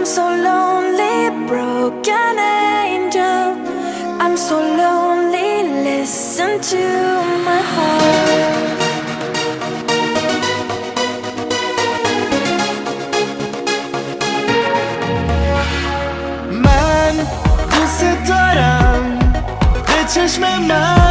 I'm so lonely, broken angel. I'm so lonely, listen to my heart. من دوست دارم به چشم من